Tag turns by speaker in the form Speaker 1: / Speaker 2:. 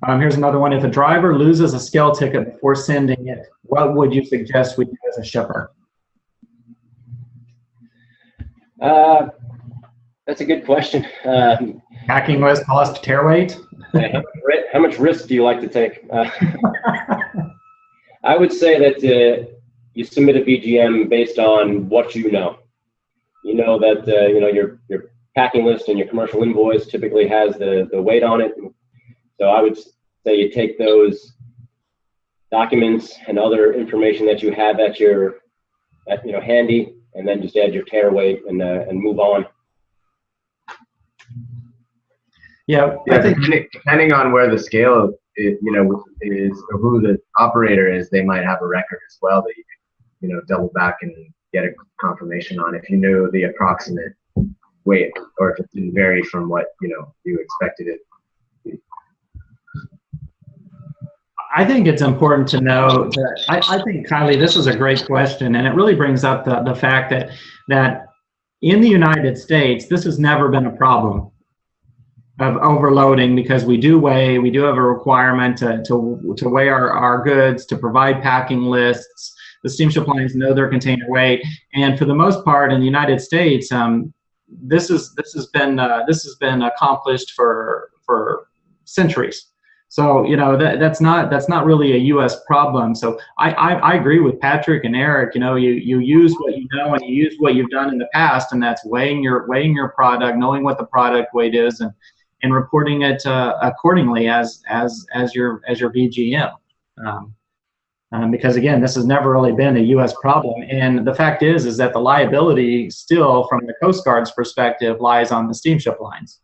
Speaker 1: Here's another one. If a driver loses a scale ticket before sending it, what would you suggest we do as a shipper?
Speaker 2: That's a good question.
Speaker 1: Packing list, cost, tear weight?
Speaker 2: How much risk do you like to take? I would say that you submit a VGM based on what you know. You know that your packing list and your commercial invoice typically has the weight on it. So I would say you take those documents and other information that you have at handy, and then just add your tear weight and move on.
Speaker 1: Yeah,
Speaker 3: I think depending on where the scale is, or who the operator is, they might have a record as well that you could, double back and get a confirmation on if you knew the approximate weight, or if it didn't vary from what you expected it to be.
Speaker 1: I think it's important to know that I think, Kylie, this is a great question, and it really brings up the fact that in the United States, this has never been a problem of overloading, because we do have a requirement to weigh our goods, to provide packing lists. The steamship lines know their container weight, and for the most part in the United States, this has been accomplished for centuries. So that's not really a U.S. problem. So I agree with Patrick and Eric. You use what you know, and you use what you've done in the past, and that's weighing your product, knowing what the product weight is, and reporting it accordingly as your VGM. Because again, this has never really been a U.S. problem, and the fact is that the liability still, from the Coast Guard's perspective, lies on the steamship lines.